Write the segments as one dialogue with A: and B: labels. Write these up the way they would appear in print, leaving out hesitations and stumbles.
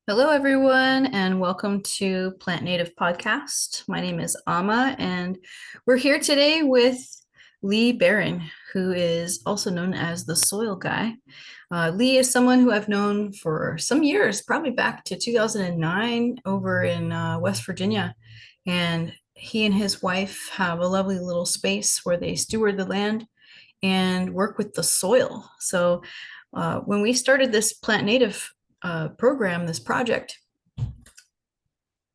A: Hello, everyone, and welcome to Plant Native Podcast. My name is Ama, and we're here today with Lee Barron, who is also known as the Soil Guy. Lee is someone who I've known for some years, probably back to 2009 over in West Virginia. And he and his wife have a lovely little space where they steward the land and work with the soil. So when we started this Plant Native program, this project,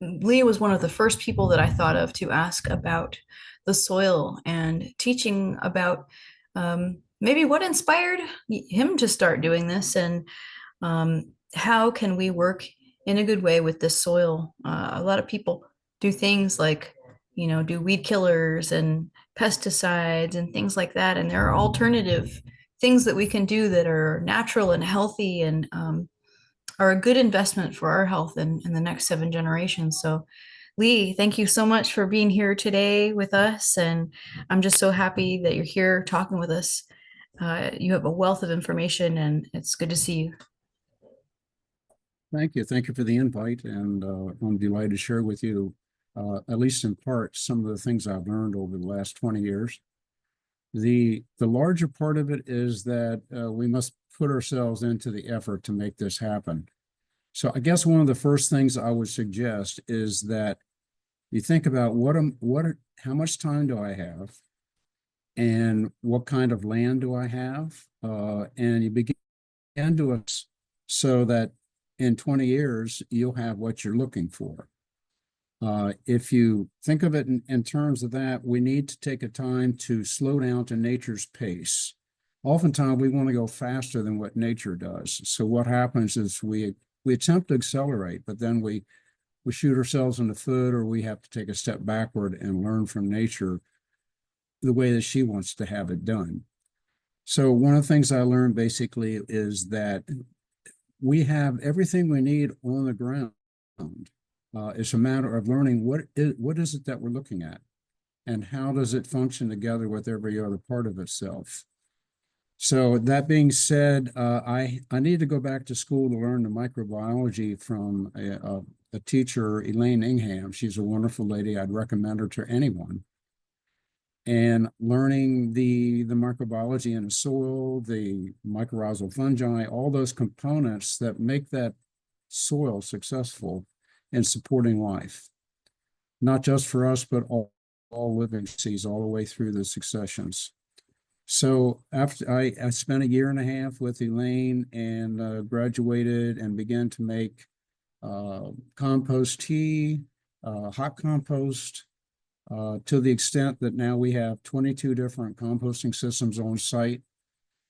A: Lee was one of the first people that I thought of to ask about the soil and teaching about maybe what inspired him to start doing this and how can we work in a good way with this soil. A lot of people do things like, do weed killers and pesticides and things like that. And there are alternative things that we can do that are natural and healthy and are a good investment for our health in the next 7 generations. So, Lee, thank you so much for being here today with us. And I'm just so happy that you're here talking with us. You have a wealth of information, and it's good to see you.
B: Thank you. Thank you for the invite. And I'm delighted to share with you, at least in part, some of the things I've learned over the last 20 years. The larger part of it is that we must put ourselves into the effort to make this happen. So I guess one of the first things I would suggest is that you think about how much time do I have, and what kind of land do I have, and you begin to so that in 20 years you'll have what you're looking for. If you think of it in terms of that, we need to take a time to slow down to nature's pace. Oftentimes we want to go faster than what nature does. So what happens is we attempt to accelerate, but then we shoot ourselves in the foot, or we have to take a step backward and learn from nature the way that she wants to have it done. So one of the things I learned basically is that we have everything we need on the ground. It's a matter of learning what is it that we're looking at, and how does it function together with every other part of itself. So that being said, I need to go back to school to learn the microbiology from a teacher, Elaine Ingham. She's a wonderful lady. I'd recommend her to anyone. And learning the microbiology in the soil, the mycorrhizal fungi, all those components that make that soil successful in supporting life, not just for us, but all living species all the way through the successions. So after I spent a year and a half with Elaine and graduated and began to make compost tea, hot compost, to the extent that now we have 22 different composting systems on site.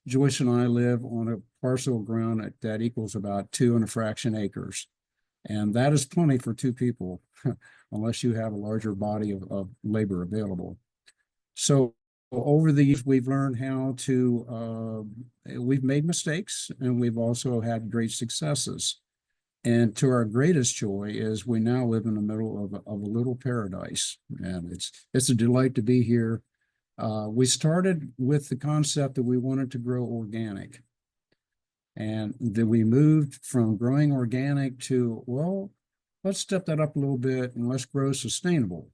B: Joyce and I live on a parcel of ground that equals about 2 and a fraction acres. And that is plenty for 2 people, unless you have a larger body of labor available. So over the years, we've learned how to, we've made mistakes, and we've also had great successes. And to our greatest joy is we now live in the middle of a little paradise, and it's a delight to be here. We started with the concept that we wanted to grow organic, and then we moved from growing organic to, well, let's step that up a little bit and let's grow sustainable.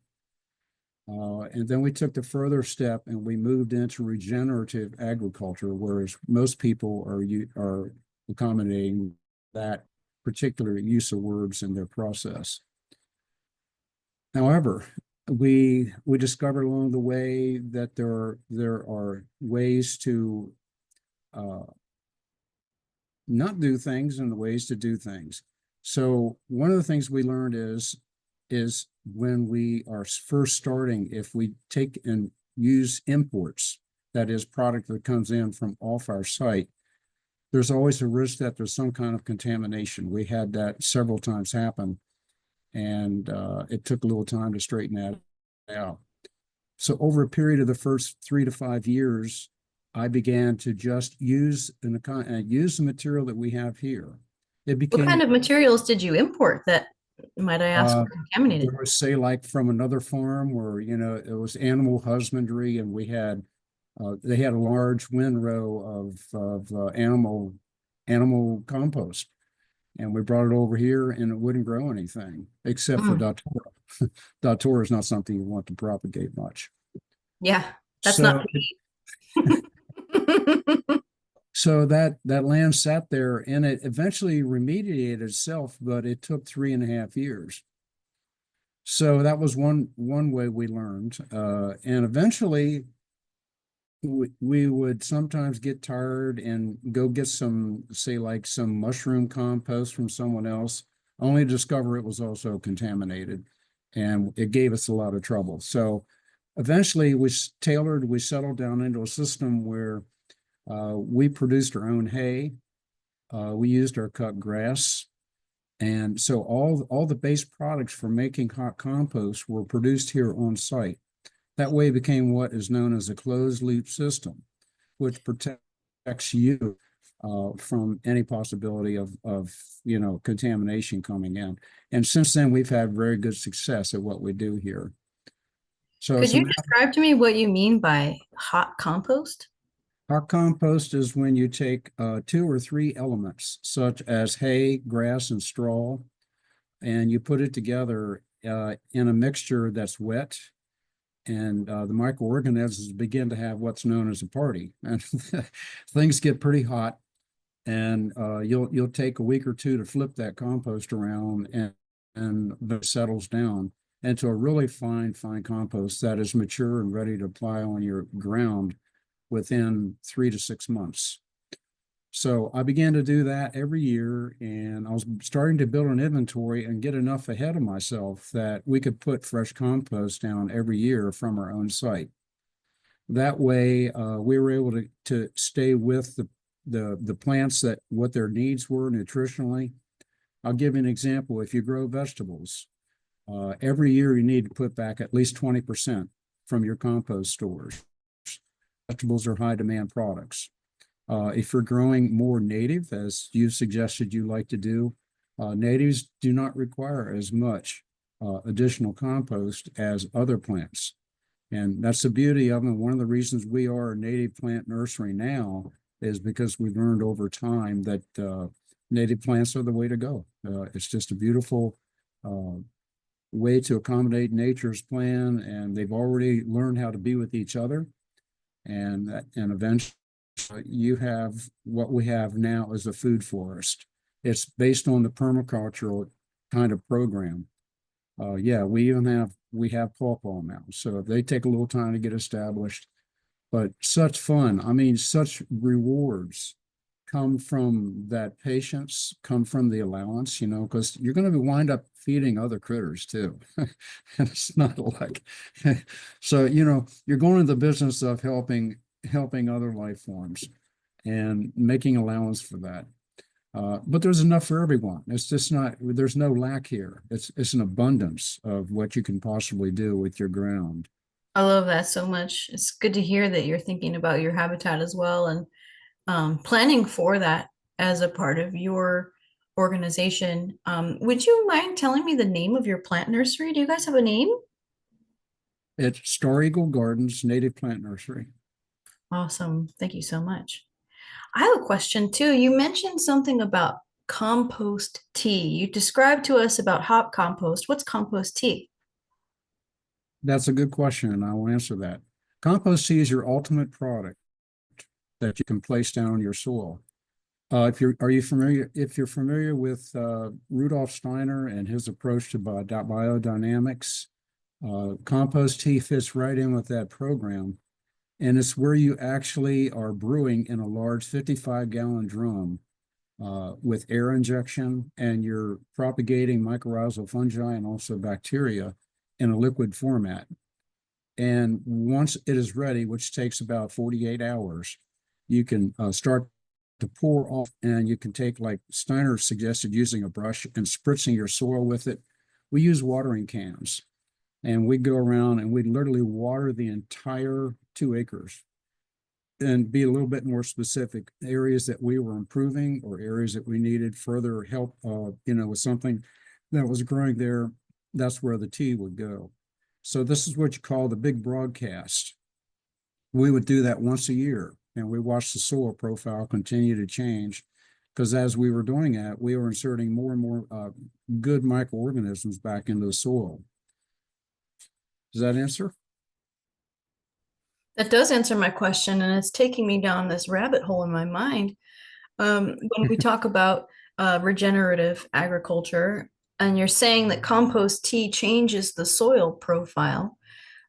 B: And then we took the further step and we moved into regenerative agriculture, whereas most people are accommodating that particular use of words in their process. However, we discovered along the way that there are ways to not do things and the ways to do things. So one of the things we learned is when we are first starting, if we take and use imports, that is product that comes in from off our site, there's always a risk that there's some kind of contamination. We had that several times happen, and it took a little time to straighten that out. So over a period of the first 3 to 5 years, I began to just use the material that we have here. It became.
A: What kind of materials did you import that, might I ask, were contaminated?
B: There was, say, like from another farm where, it was animal husbandry, and we had they had a large windrow of animal compost. And we brought it over here and it wouldn't grow anything except for
A: Mm,
B: datura. Datura is not something you want to propagate much.
A: yeah, that's not
B: So
A: me.
B: so that land sat there and it eventually remediated itself, but it took 3.5 years. So that was one way we learned. And eventually we would sometimes get tired and go get some, say, like some mushroom compost from someone else, only to discover it was also contaminated. And it gave us a lot of trouble. So eventually we settled down into a system where we produced our own hay. We used our cut grass. And so all the base products for making hot compost were produced here on site. That way it became what is known as a closed loop system, which protects you from any possibility of contamination coming in. And since then, we've had very good success at what we do here. So
A: Could
B: it's a
A: you
B: matter.
A: describe to me what you mean by hot compost?
B: Hot compost is when you take two or three elements, such as hay, grass, and straw, and you put it together in a mixture that's wet, and the microorganisms begin to have what's known as a party, and things get pretty hot. And you'll take a week or two to flip that compost around, and it settles down into a really fine compost that is mature and ready to apply on your ground within 3 to 6 months. So I began to do that every year, and I was starting to build an inventory and get enough ahead of myself that we could put fresh compost down every year from our own site. That way, we were able to stay with the plants, that what their needs were nutritionally. I'll give you an example. If you grow vegetables, every year you need to put back at least 20% from your compost stores. Vegetables are high demand products. If you're growing more native, as you suggested you like to do, natives do not require as much additional compost as other plants. And that's the beauty of them. One of the reasons we are a native plant nursery now is because we've learned over time that native plants are the way to go. It's just a beautiful way to accommodate nature's plan, and they've already learned how to be with each other. And eventually you have what we have now is a food forest. It's based on the permacultural kind of program. Yeah, we have pawpaw now, so they take a little time to get established, but such fun. I mean, such rewards come from that patience, come from the allowance, because you're going to wind up feeding other critters too. And it's not like, so, you're going into the business of helping other life forms and making allowance for that. But there's enough for everyone. It's just not, there's no lack here. It's an abundance of what you can possibly do with your ground.
A: I love that so much. It's good to hear that you're thinking about your habitat as well and planning for that as a part of your organization. Would you mind telling me the name of your plant nursery? Do you guys have a name?
B: It's Star Eagle Gardens Native Plant Nursery.
A: Awesome. Thank you so much. I have a question too. You mentioned something about compost tea. You described to us about hop compost. What's compost tea?
B: That's a good question, and I will answer that. Compost tea is your ultimate product that you can place down on your soil. If you're familiar with Rudolf Steiner and his approach to biodynamics, compost tea fits right in with that program. And it's where you actually are brewing in a large 55-gallon drum with air injection, and you're propagating mycorrhizal fungi and also bacteria in a liquid format. And once it is ready, which takes about 48 hours, you can start to pour off, and you can take, like Steiner suggested, using a brush and spritzing your soil with it. We use watering cans, and we go around and we literally water the entire 2 acres, and be a little bit more specific areas that we were improving or areas that we needed further help, with something that was growing there. That's where the tea would go. So this is what you call the big broadcast. We would do that once a year, and we watch the soil profile continue to change because as we were doing that, we were inserting more and more good microorganisms back into the soil. Does that answer?
A: That does answer my question, and it's taking me down this rabbit hole in my mind. When we talk about regenerative agriculture, and you're saying that compost tea changes the soil profile,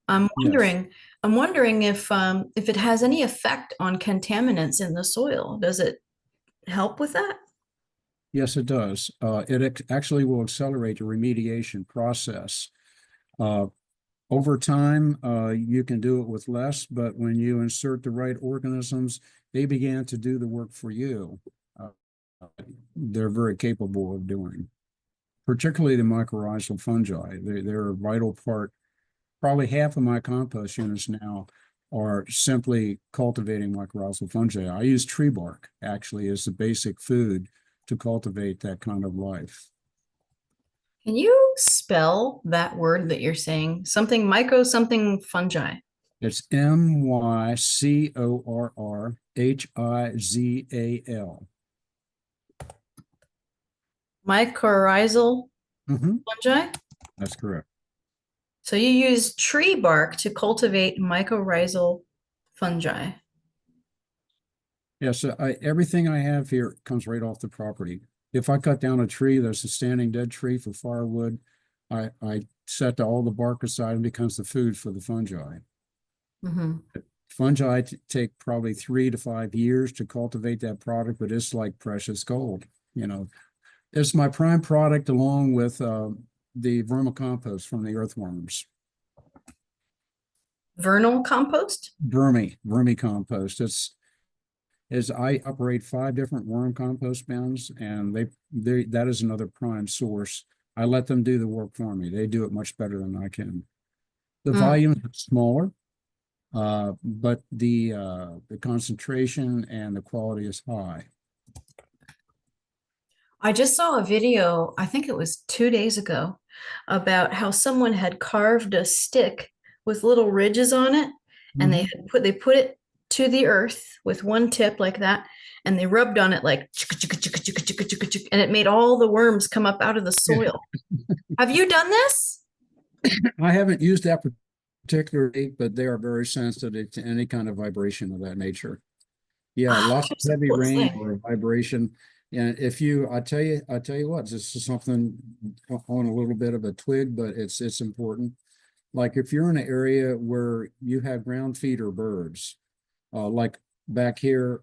A: I'm
B: Yes.
A: wondering, I'm wondering if it has any effect on contaminants in the soil. Does it help with that?
B: Yes, it does. It actually will accelerate the remediation process. Uh, Over time, you can do it with less, but when you insert the right organisms, they began to do the work for you. Uh, they're very capable of doing, particularly the mycorrhizal fungi. They're a vital part. Probably half of my compost units now are simply cultivating mycorrhizal fungi. I use tree bark actually as the basic food to cultivate that kind of life.
A: Can you spell that word that you're saying? Something myco, something fungi.
B: It's mycorrhizal.
A: Mycorrhizal
B: Hmm.
A: fungi?
B: That's correct.
A: So you use tree bark to cultivate mycorrhizal fungi.
B: Yeah, so everything I have here comes right off the property. If I cut down a tree that's a standing dead tree for firewood, I set all the bark aside and becomes the food for the fungi.
A: Mhm.
B: Fungi take probably 3 to 5 years to cultivate that product, but it's like precious gold. You know, it's my prime product along with the vermicompost from the earthworms.
A: Vernal compost?
B: Vermicompost. It's is I operate 5 different worm compost bins, and they that is another prime source. I let them do the work for me. They do it much better than I can. The
A: Mm.
B: volumes are smaller, but the concentration and the quality is high.
A: I just saw a video, I think it was 2 days ago, about how someone had carved a stick with little ridges on it, and
B: Mhm.
A: they put it to the earth with one tip like that, and they rubbed on it like and it made all the worms come up out of the
B: Yeah.
A: soil. Have you done this?
B: I haven't used that particular bait, but they are very sensitive to any kind of vibration of that nature. Yeah,
A: Oh,
B: lots of
A: it's the
B: heavy
A: coolest
B: rain
A: thing.
B: or vibration. And if you, I tell you what, this is something on a little bit of a twig, but it's important. Like if you're in an area where you have ground feeder birds, like back here,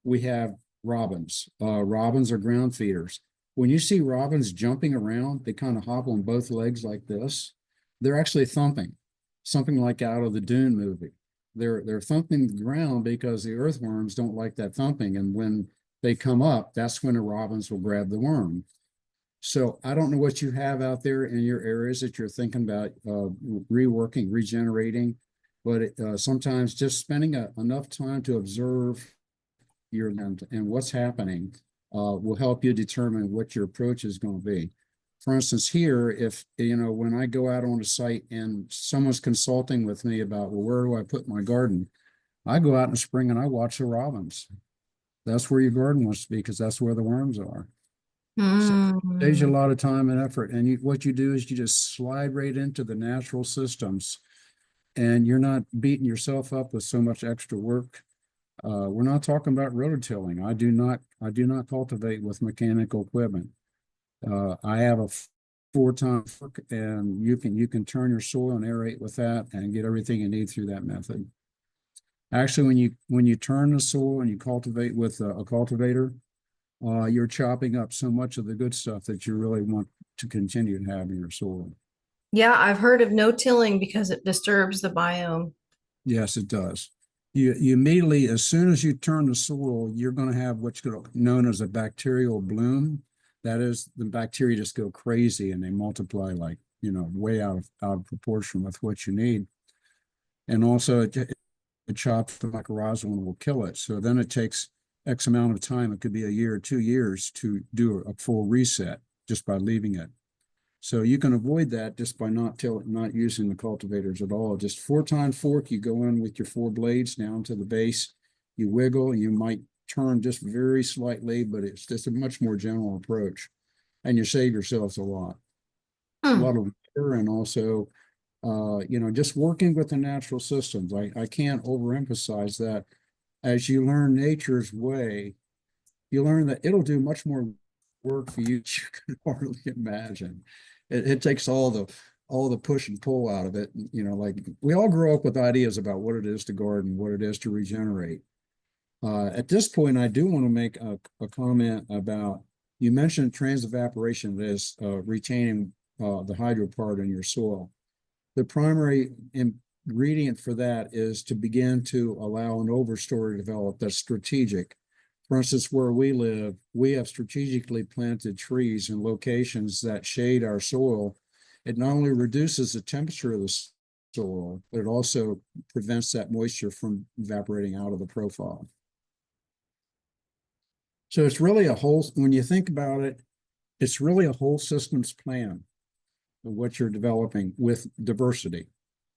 B: we have robins. Robins are ground feeders. When you see robins jumping around, they kind of hop on both legs like this. They're actually thumping, something like out of the Dune movie. They're thumping the ground because the earthworms don't like that thumping, and when they come up, that's when the robins will grab the worm. So I don't know what you have out there in your areas that you're thinking about reworking, regenerating, but sometimes just spending enough time to observe your land and what's happening will help you determine what your approach is going to be. For instance, here, if you know, when I go out on a site and someone's consulting with me about, well, where do I put my garden? I go out in the spring and I watch the robins. That's where your garden wants to be because that's where the worms are. So it saves you a
A: Mm.
B: lot of time and effort. And what you do is you just slide right into the natural systems, and you're not beating yourself up with so much extra work. We're not talking about rototilling. I do not cultivate with mechanical equipment. I have a 4-ton fork, and you can turn your soil and aerate with that and get everything you need through that method. Actually, when you turn the soil and you cultivate with a cultivator, you're chopping up so much of the good stuff that you really want to continue to have in your soil.
A: Yeah, I've heard of no tilling because it disturbs the biome.
B: Yes, it does. You immediately, as soon as you turn the soil, you're going to have what's known as a bacterial bloom. That is, the bacteria just go crazy and they multiply like, you know, way out of proportion with what you need. And also, it chops the mycorrhizal and will kill it. So then it takes X amount of time. It could be a year or 2 years to do a full reset just by leaving it. So you can avoid that just by not using the cultivators at all. Just 4-ton fork, you go in with your 4 blades down to the base, you wiggle, and you might turn just very slightly, but it's just a much more general approach. And you save yourselves a
A: Hmm.
B: lot of labor, and also, just working with the natural systems. I can't overemphasize that. As you learn nature's way, you learn that it'll do much more work for you than you can hardly imagine. It takes all the push and pull out of it. Like we all grow up with ideas about what it is to garden, what it is to regenerate. At this point, I do want to make a comment about, you mentioned transevaporation as retaining the hydro part in your soil. The primary ingredient for that is to begin to allow an overstory to develop that's strategic. For instance, where we live, we have strategically planted trees in locations that shade our soil. It not only reduces the temperature of the soil, but it also prevents that moisture from evaporating out of the profile. So it's really when you think about it, it's really a whole systems plan of what you're developing with diversity.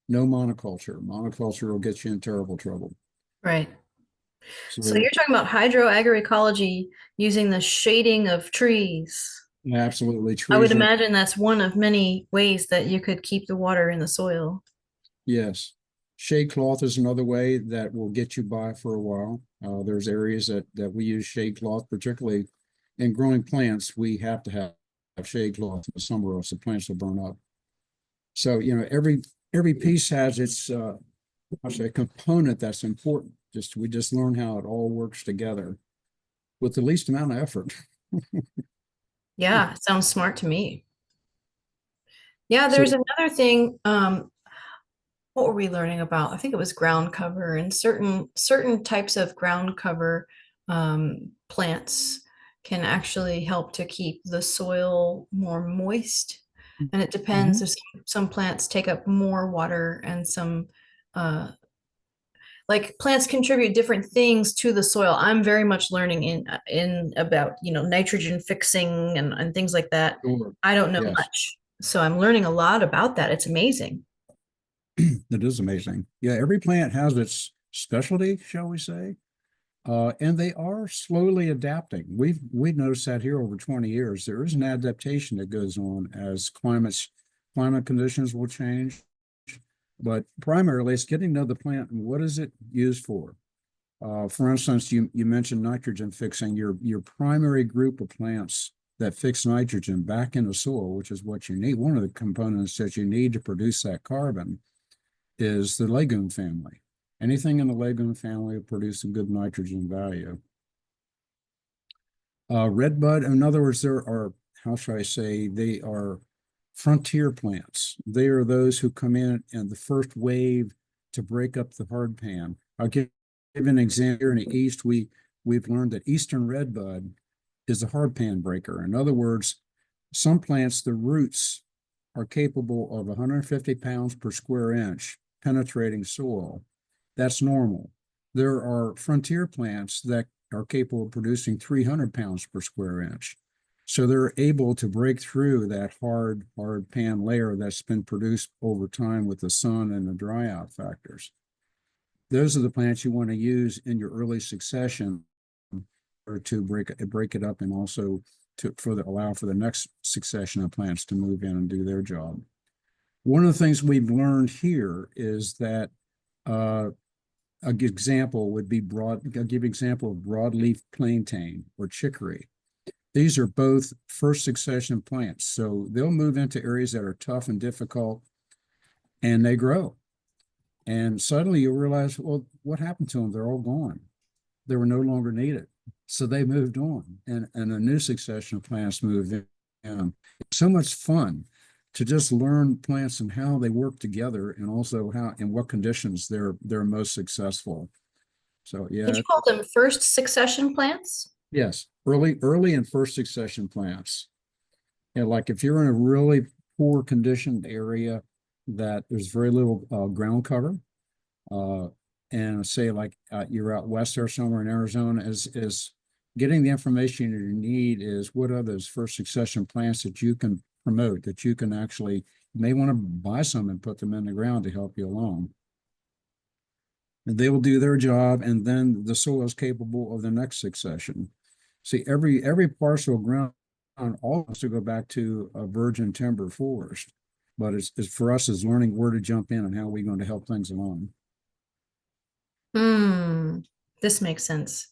B: No monoculture. Monoculture will get you in terrible trouble.
A: Right. So
B: So
A: you're talking about hydroagroecology using the shading of trees.
B: absolutely,
A: I would
B: trees are,
A: imagine that's one of many ways that you could keep the water in the soil.
B: yes. Shade cloth is another way that will get you by for a while. There's areas that we use shade cloth, particularly in growing plants. We have to have shade cloth in the summer, or else the plants will burn up. So, every piece has its I say component that's important. We just learn how it all works together with the least amount of effort.
A: Yeah, sounds smart to me. Yeah, there's
B: So
A: another thing. What were we learning about? I think it was ground cover, and certain types of ground cover plants can actually help to keep the soil more moist. And it depends.
B: mhm.
A: There's some plants take up more water, and some like plants contribute different things to the soil. I'm very much learning in about nitrogen fixing and things like that.
B: Sure.
A: I don't know
B: Yes,
A: much, so I'm learning a lot about that. It's amazing.
B: it is amazing. Yeah, every plant has its specialty, shall we say. And they are slowly adapting. We've noticed that here over 20 years. There is an adaptation that goes on as climate conditions will change. But primarily, it's getting to know the plant and what is it used for. For instance, you mentioned nitrogen fixing. Your primary group of plants that fix nitrogen back in the soil, which is what you need. One of the components that you need to produce that carbon is the legume family. Anything in the legume family will produce a good nitrogen value. Redbud, in other words, there are, how should I say, they are frontier plants. They are those who come in and the first wave to break up the hardpan. I'll give an example. Here in the East, we've learned that Eastern redbud is a hardpan breaker. In other words, some plants, the roots are capable of 150 pounds per square inch penetrating soil. That's normal. There are frontier plants that are capable of producing 300 pounds per square inch. So they're able to break through that hard pan layer that's been produced over time with the sun and the dry out factors. Those are the plants you want to use in your early succession, or to break it up, and also to allow for the next succession of plants to move in and do their job. One of the things we've learned here is that a good example would be I'll give an example of broadleaf plantain or chicory. These are both first succession plants, so they'll move into areas that are tough and difficult, and they grow. And suddenly you realize, well, what happened to them? They're all gone. They were no longer needed. So they moved on, and a new succession of plants moved in. It's so much fun to just learn plants and how they work together, and also how in what conditions they're most successful. So
A: Did
B: yeah,
A: you call them first succession plants?
B: yes, early and first succession plants. And like if you're in a really poor conditioned area that there's very little ground cover, uh, and say like you're out west or somewhere in Arizona, is getting the information you need is what are those first succession plants that you can promote, that you can actually, you may want to buy some and put them in the ground to help you along. and they will do their job, and then the soil is capable of the next succession. See, every parcel of ground all has to go back to a virgin timber forest, but it's for us is learning where to jump in and how we're going to help things along.
A: Hmm, this makes sense.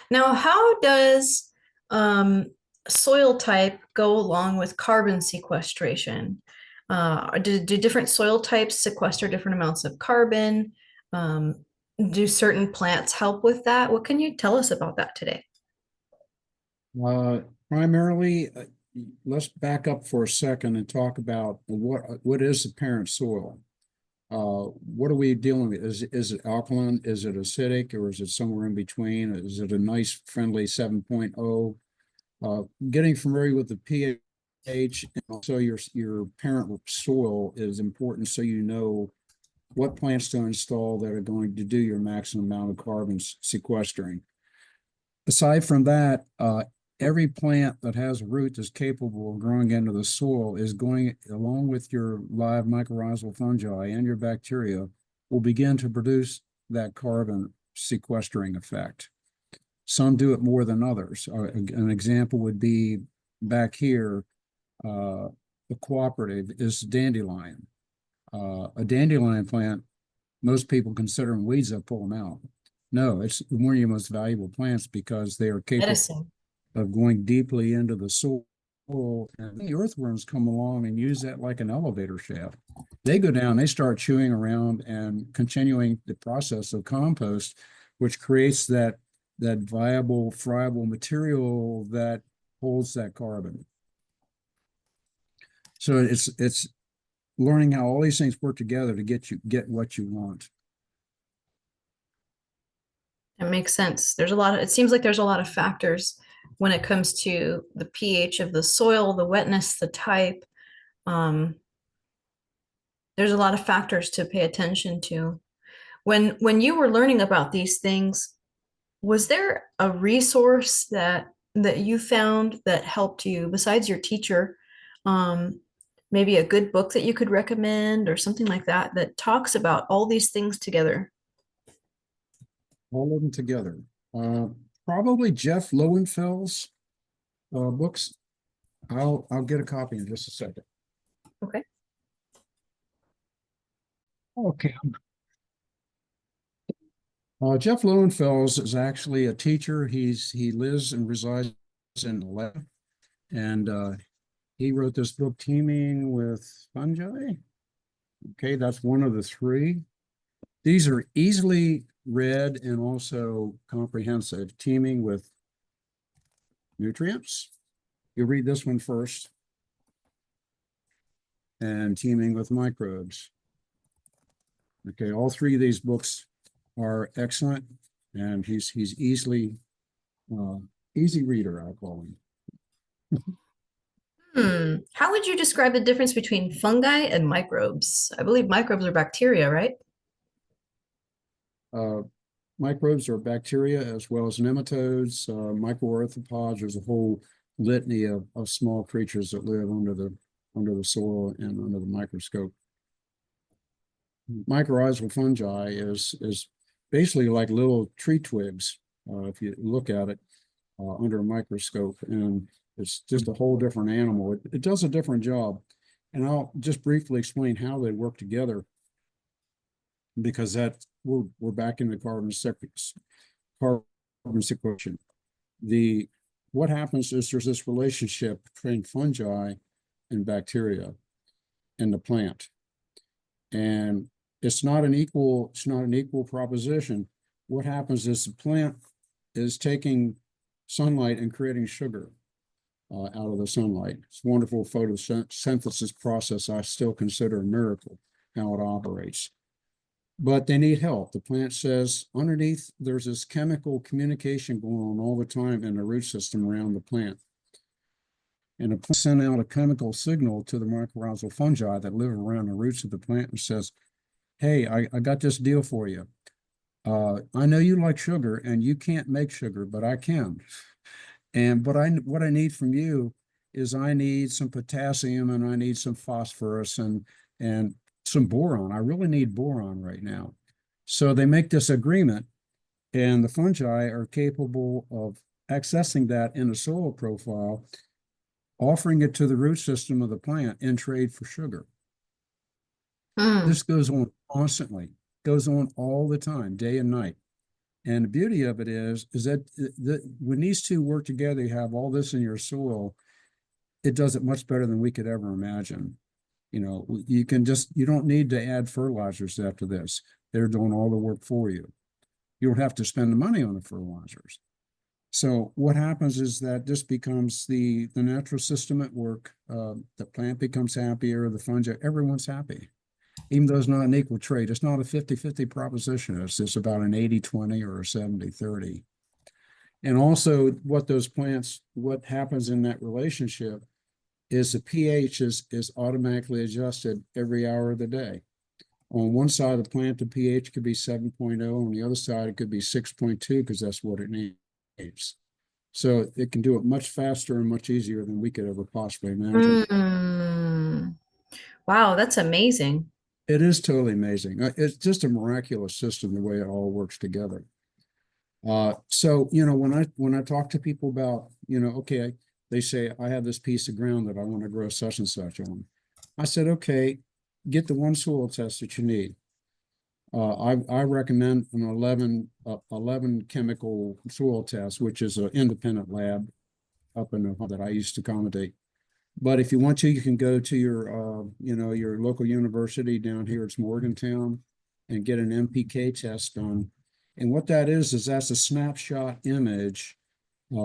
A: Now, how does um, soil type go along with carbon sequestration? Do different soil types sequester different amounts of carbon? Um, do certain plants help with that? What can you tell us about that today?
B: Uh, Primarily, let's back up for a second and talk about what is the parent soil. What are we dealing with? Is it alkaline? Is it acidic? Or is it somewhere in between? Is it a nice friendly 7.0? Getting familiar with the pH and also your parent soil is important so you know what plants to install that are going to do your maximum amount of carbon sequestering. Aside from that, every plant that has a root that's capable of growing into the soil is going, along with your live mycorrhizal fungi and your bacteria, will begin to produce that carbon sequestering effect. Some do it more than others. An example would be back here, the cooperative is dandelion. A dandelion plant, most people consider them weeds that pull them out. No, it's one of your most valuable plants because they are capable
A: Medicine.
B: of going deeply into the soil. And the earthworms come along and use that like an elevator shaft. They go down, they start chewing around and continuing the process of compost, which creates that viable, friable material that holds that carbon. So it's learning how all these things work together to get what you want.
A: That makes sense. It seems like there's a lot of factors when it comes to the pH of the soil, the wetness, the type. Um, there's a lot of factors to pay attention to. When you were learning about these things, was there a resource that you found that helped you besides your teacher? Um, Maybe a good book that you could recommend or something like that that talks about all these things together.
B: All of them together. Uh, Probably Jeff Lowenfeld's books. I'll get a copy in just a second.
A: Okay.
B: Okay. Jeff Lowenfels is actually a teacher. He lives and resides in Atlanta, and he wrote this book, Teaming with Fungi. Okay, that's one of the three. These are easily read and also comprehensive. Teaming with nutrients. You read this one first, and teaming with microbes. Okay, all three of these books are excellent, and he's uh, easy reader, I call him.
A: How would you describe the difference between fungi and microbes? I believe microbes are bacteria, right?
B: Uh, Microbes are bacteria as well as nematodes, microarthropods. There's a whole litany of small creatures that live under the soil and under the microscope. Mycorrhizal fungi is basically like little tree twigs if you look at it under a microscope, and it's just a whole different animal. It does a different job, and I'll just briefly explain how they work together because we're back in the carbon sequestration. The What happens is there's this relationship between fungi and bacteria in the plant, and it's not an equal proposition. What happens is the plant is taking sunlight and creating sugar out of the sunlight. It's a wonderful photosynthesis process. I still consider a miracle how it operates. But they need help. The plant says underneath there's this chemical communication going on all the time in the root system around the plant. And the plant sends out a chemical signal to the mycorrhizal fungi that live around the roots of the plant and says, hey, I got this deal for you. I know you like sugar and you can't make sugar, but I can. And what I need from you is I need some potassium and I need some phosphorus and some boron. I really need boron right now. So they make this agreement, and the fungi are capable of accessing that in a soil profile, offering it to the root system of the plant in trade for sugar.
A: Mm.
B: This goes on constantly, goes on all the time, day and night. And the beauty of it is that when these two work together, you have all this in your soil, it does it much better than we could ever imagine. You know, you don't need to add fertilizers after this. They're doing all the work for you. You don't have to spend the money on the fertilizers. So what happens is that this becomes the natural system at work. The plant becomes happier, the fungi, everyone's happy. Even though it's not an equal trade, it's not a 50-50 proposition. It's just about an 80-20 or a 70-30. And also what happens in that relationship is the pH is automatically adjusted every hour of the day. On one side of the plant, the pH could be 7.0. On the other side, it could be 6.2 because that's what it needs. So it can do it much faster and much easier than we could ever possibly imagine.
A: Mm. Wow, that's amazing.
B: It is totally amazing. It's just a miraculous system, the way it all works together. So when I talk to people about, okay, they say I have this piece of ground that I want to grow such and such on. I said, okay, get the one soil test that you need. I recommend an 11 chemical soil test, which is an independent lab up in Ohio that I used to accommodate. But if you want to, you can go to your local university down here. It's Morgantown, and get an MPK test done. And what that is that's a snapshot image,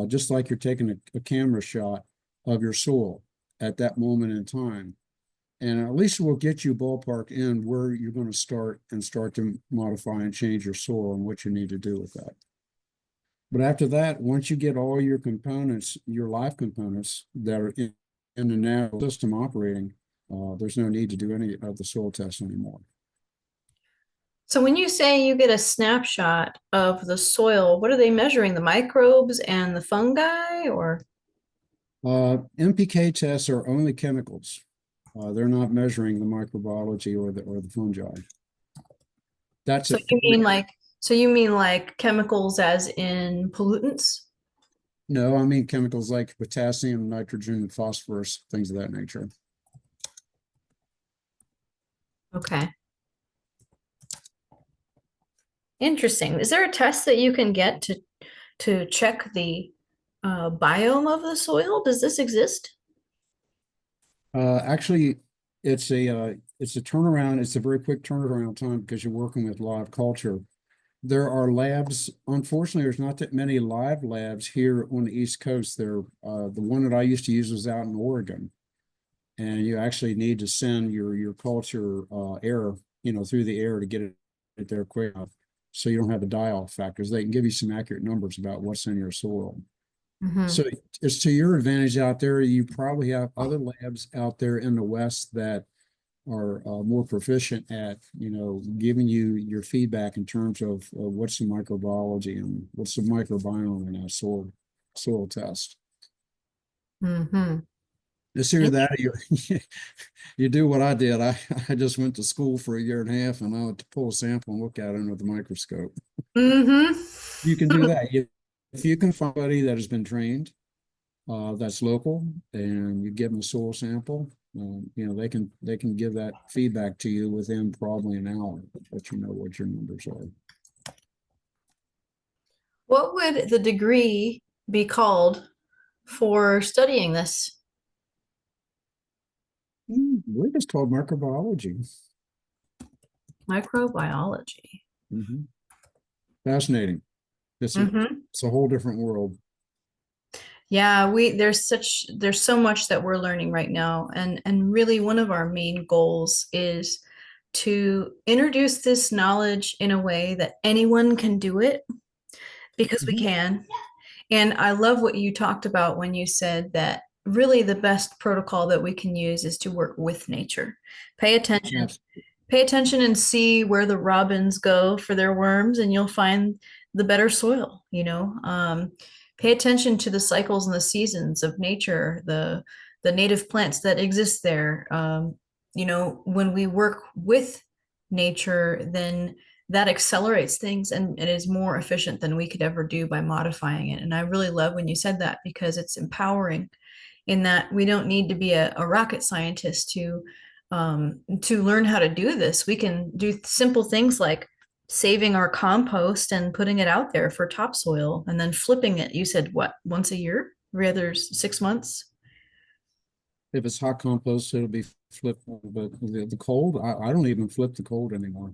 B: just like you're taking a camera shot of your soil at that moment in time. And at least it will get you ballpark in where you're going to start to modify and change your soil and what you need to do with that. But after that, once you get all your components, your life components that are in the natural system operating, there's no need to do any of the soil tests anymore.
A: So when you say you get a snapshot of the soil, what are they measuring? The microbes and the fungi, or?
B: MPK tests are only chemicals. They're not measuring the microbiology or the fungi. That's
A: So
B: it.
A: you mean like chemicals as in pollutants?
B: No, I mean chemicals like potassium, nitrogen, phosphorus, things of that nature.
A: Okay. Interesting. Is there a test that you can get to check the biome of the soil? Does this exist?
B: Actually, it's a turnaround. It's a very quick turnaround time because you're working with live culture. There are labs. Unfortunately, there's not that many live labs here on the East Coast. The one that I used to use was out in Oregon, and you actually need to send your culture air, through the air to get it there quick enough, so you don't have a die-off factors. They can give you some accurate numbers about what's in your soil.
A: Hmm.
B: So it's to your advantage out there. You probably have other labs out there in the West that are more proficient at, giving you your feedback in terms of what's the microbiology and what's the microbiome in a soil test.
A: Hmm.
B: This here that you do what I did. I just went to school for a year and a half, and I had to pull a sample and look at it under the microscope.
A: Hmm.
B: You can do that. If you can find somebody that has been trained, that's local, and you give them a soil sample, they can give that feedback to you within probably an hour, let you know what your numbers are.
A: What would the degree be called for studying this?
B: I believe it's called microbiology.
A: Microbiology.
B: Mhm. Fascinating. It's a,
A: Hmm.
B: it's a whole different world.
A: Yeah, there's so much that we're learning right now, and really one of our main goals is to introduce this knowledge in a way that anyone can do it because we
B: Mhm.
A: can. And I love what you talked about when you said that really the best protocol that we can use is to work with nature. Pay attention.
B: Yes.
A: Pay attention and see where the robins go for their worms, and you'll find the better soil. Pay attention to the cycles and the seasons of nature, the native plants that exist there. When we work with nature, then that accelerates things and it is more efficient than we could ever do by modifying it. And I really love when you said that because it's empowering in that we don't need to be a rocket scientist to learn how to do this. We can do simple things like saving our compost and putting it out there for topsoil and then flipping it. You said what, once a year? Every other 6 months?
B: If it's hot compost, it'll be flipped, but the cold, I don't even flip the cold anymore.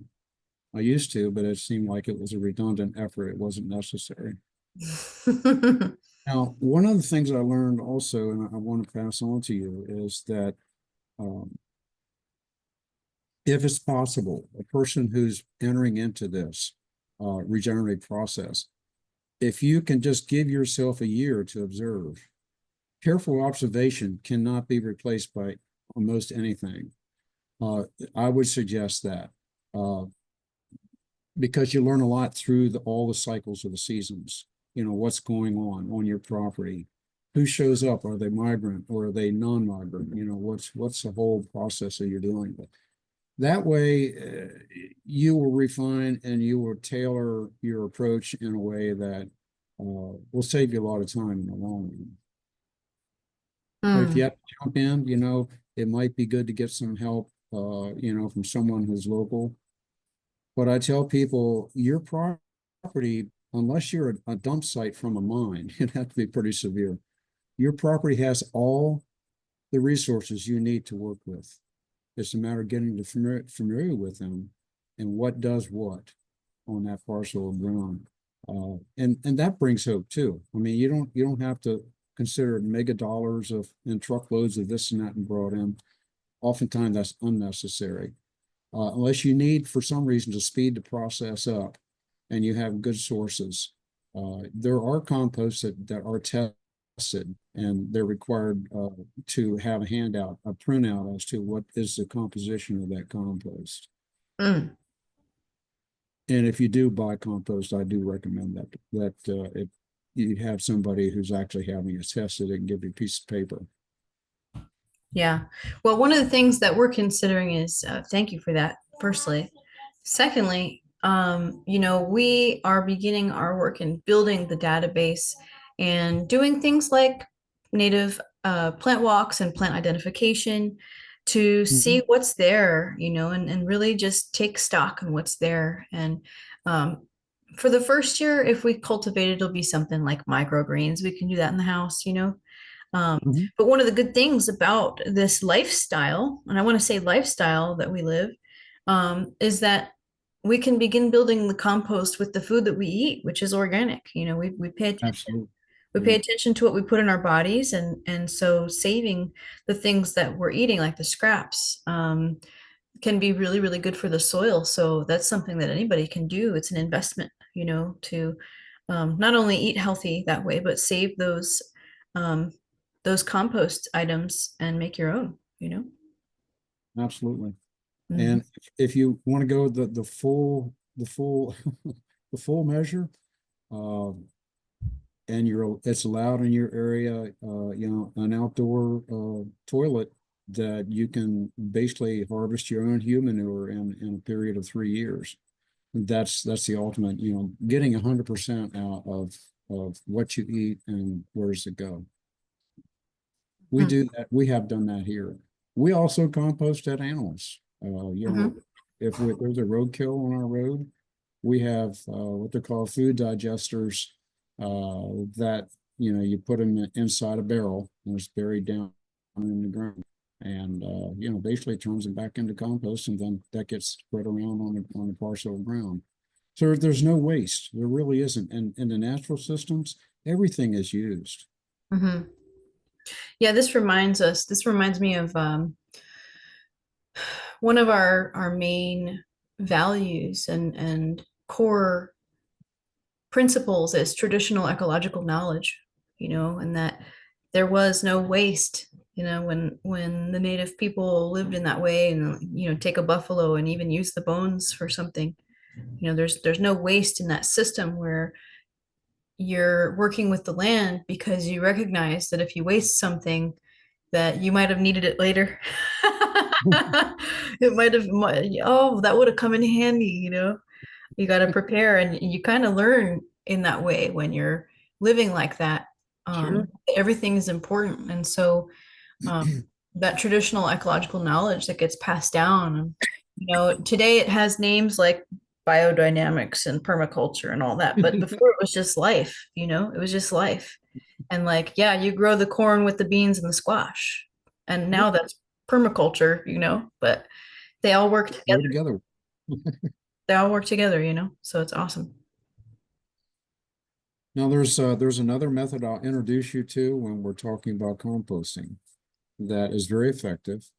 B: I used to, but it seemed like it was a redundant effort. It wasn't necessary. Now, one of the things I learned also, and I want to pass on to you, is that um, if it's possible, a person who's entering into this regenerative process, if you can just give yourself a year to observe, careful observation cannot be replaced by almost anything. I would suggest that uh, because you learn a lot through all the cycles of the seasons. You know, what's going on your property, who shows up, are they migrant or are they non-migrant? You know, what's the whole process that you're dealing with. That way, you will refine and you will tailor your approach in a way that will save you a lot of time in the long run. But if you
A: Mm,
B: have to jump in, you know, it might be good to get some help, you know, from someone who's local. But I tell people, your property, unless you're a dump site from a mine, it'd have to be pretty severe. Your property has all the resources you need to work with. It's a matter of getting familiar with them and what does what on that parcel of ground. And that brings hope too. I mean, you don't have to consider mega dollars of and truckloads of this and that and brought in. Oftentimes that's unnecessary. Unless you need for some reason to speed the process up and you have good sources. There are composts that are tested and they're required to have a handout, a printout as to what is the composition of that compost.
A: mm.
B: And if you do buy compost, I do recommend that if you have somebody who's actually having it tested, it can give you a piece of paper.
A: Yeah. Well, one of the things that we're considering is thank you for that, firstly. Secondly, we are beginning our work in building the database and doing things like native plant walks and plant identification to see
B: Mhm.
A: what's there, and really just take stock on what's there. And for the first year, if we cultivate it, it'll be something like microgreens. We can do that in the house.
B: Mhm.
A: But one of the good things about this lifestyle, and I want to say lifestyle that we live, is that we can begin building the compost with the food that we eat, which is organic. We pay attention.
B: Absolutely.
A: We pay
B: Yeah,
A: attention to what we put in our bodies, and so saving the things that we're eating, like the scraps, can be really, really good for the soil. So that's something that anybody can do. It's an investment, to not only eat healthy that way, but save um, those compost items and make your own.
B: absolutely.
A: Mhm.
B: And if you want to go the full the full measure, uh, and it's allowed in your area, you know, an outdoor toilet that you can basically harvest your own human manure in a period of 3 years. That's the ultimate, you know, getting 100% out of what you eat and where does it go. We
A: Mhm.
B: do that. We have done that here. We also compost dead animals. You know,
A: Mhm.
B: if there's a roadkill on our road, we have what they call food digesters that you know you put them inside a barrel and it's buried down in the ground, and you know basically turns them back into compost, and then that gets spread around on a parcel of ground. So there's no waste. There really isn't. And in the natural systems, everything is used.
A: Mhm. Yeah, this reminds me of one of our main values and core principles is traditional ecological knowledge, and that there was no waste, when the native people lived in that way and, take a buffalo and even use the bones for something. There's no waste in that system where you're working with the land because you recognize that if you waste something, that you might have needed it later. It might have, oh, that would have come in handy. You got to prepare, and you kind of learn in that way when you're living like that.
B: Sure.
A: Everything is important, and so um, that traditional ecological knowledge that gets passed down. Today it has names like biodynamics and permaculture and all that, but before it was just life, it was just life. And like, yeah, you grow the corn with the beans and the squash. And
B: Yep.
A: now that's permaculture, but they all work
B: Go
A: together.
B: together.
A: They all work together, so it's awesome.
B: Now there's another method I'll introduce you to when we're talking about composting that is very effective.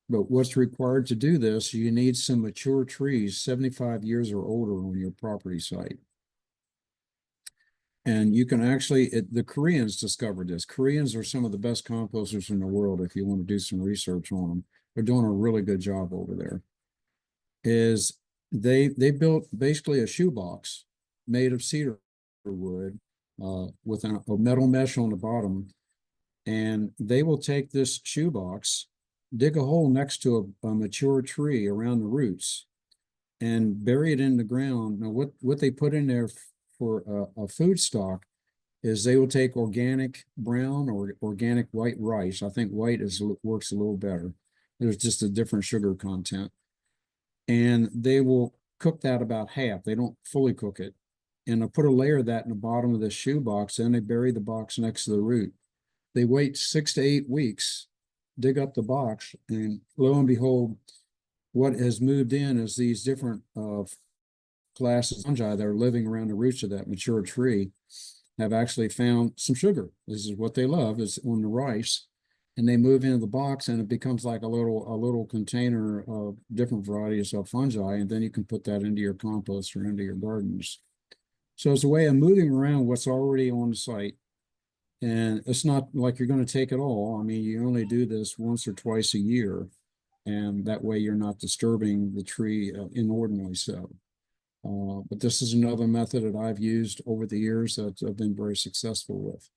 B: But what's required to do this, you need some mature trees, 75 years or older on your property site. And you can actually, the Koreans discovered this. Koreans are some of the best composters in the world if you want to do some research on them. They're doing a really good job over there. Is they built basically a shoebox made of cedar wood with a metal mesh on the bottom, and they will take this shoebox, dig a hole next to a mature tree around the roots, and bury it in the ground. Now, what they put in there for a food stock is they will take organic brown or organic white rice. I think white works a little better. There's just a different sugar content, and they will cook that about half. They don't fully cook it, and they'll put a layer of that in the bottom of the shoebox. Then they bury the box next to the root. They wait 6 to 8 weeks, dig up the box, and lo and behold, what has moved in is these different classes of fungi that are living around the roots of that mature tree have actually found some sugar. This is what they love, is on the rice. And they move into the box, and it becomes like a little container of different varieties of fungi, and then you can put that into your compost or into your gardens. So it's a way of moving around what's already on the site. And it's not like you're going to take it all. I mean, you only do this once or twice a year, and that way you're not disturbing the tree inordinately so. But this is another method that I've used over the years that I've been very successful with.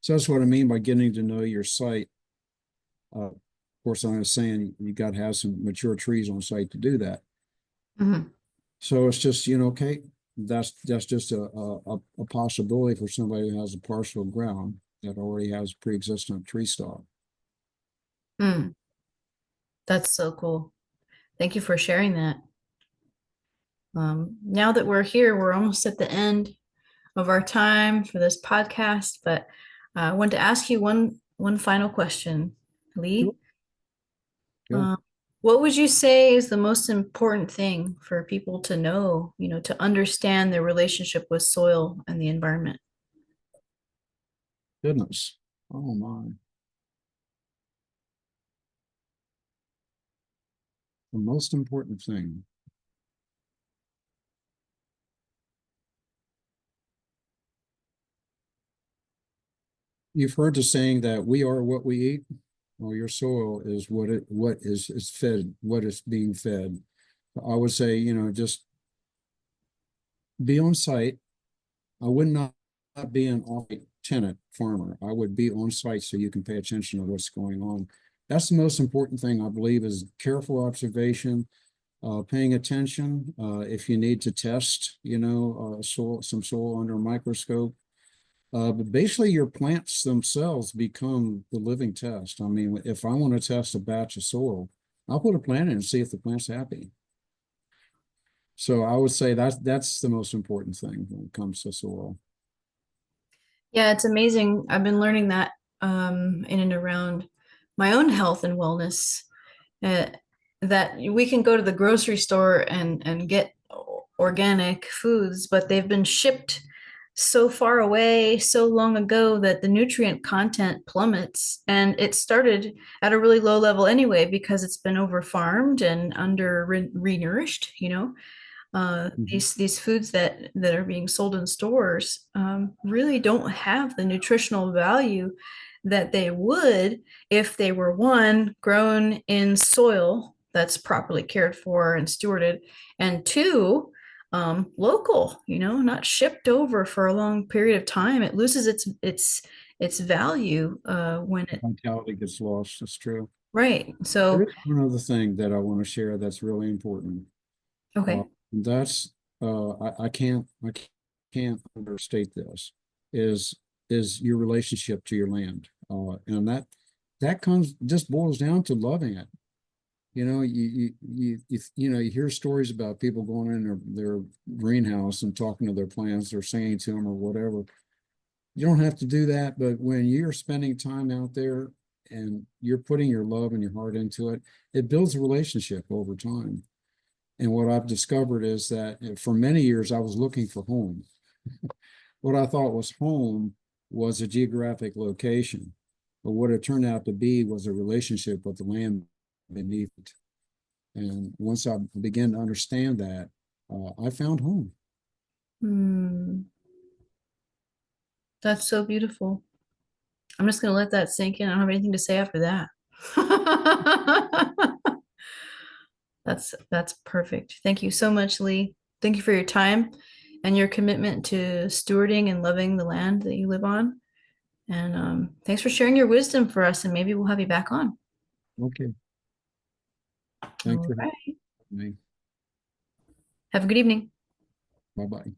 B: So that's what I mean by getting to know your site. Of course, I was saying you got to have some mature trees on site to do that.
A: Mhm.
B: So it's just, okay, that's just a possibility for somebody who has a parcel of ground that already has pre-existing tree stock.
A: Mm, that's so cool. Thank you for sharing that. Now that we're here, we're almost at the end of our time for this podcast, but I want to ask you one final question,
B: Sure.
A: Lee.
B: Yeah.
A: Uh, what would you say is the most important thing for people to know, to understand their relationship with soil and the environment?
B: Goodness. Oh my. The most important thing. You've heard the saying that we are what we eat. Well, your soil is what is fed, what is being fed. I would say, just be on site. I would not be an off-site tenant farmer. I would be on site so you can pay attention to what's going on. That's the most important thing, I believe, is careful observation, paying attention. If you need to test, some soil under a microscope. But basically, your plants themselves become the living test. I mean, if I want to test a batch of soil, I'll put a plant in and see if the plant's happy. So I would say that's the most important thing when it comes to soil.
A: Yeah, it's amazing. I've been learning that in and around my own health and wellness. uh, that we can go to the grocery store and get organic foods, but they've been shipped so far away so long ago that the nutrient content plummets. And it started at a really low level anyway because it's been over farmed and under renourished,
B: Mhm.
A: these foods that are being sold in stores really don't have the nutritional value that they would if they were one grown in soil that's properly cared for and stewarded, and two local, not shipped over for a long period of time. It loses its value when it
B: Vitality gets lost. That's true.
A: right.
B: There
A: So
B: is one other thing that I want to share that's really important.
A: Okay.
B: That's I can't understate this is is your relationship to your land. And that comes just boils down to loving it. You hear stories about people going in their greenhouse and talking to their plants or singing to them or whatever. You don't have to do that, but when you're spending time out there and you're putting your love and your heart into it, it builds a relationship over time. And what I've discovered is that for many years I was looking for home. What I thought was home was a geographic location, but what it turned out to be was a relationship with the land beneath it. And once I began to understand that, I found home.
A: Hmm. That's so beautiful. I'm just gonna let that sink in. I don't have anything to say after that. That's perfect. Thank you so much, Lee. Thank you for your time and your commitment to stewarding and loving the land that you live on. And thanks for sharing your wisdom for us. And maybe we'll have you back on.
B: Okay, thanks
A: All
B: for having
A: right.
B: me.
A: Have a good evening.
B: Bye bye.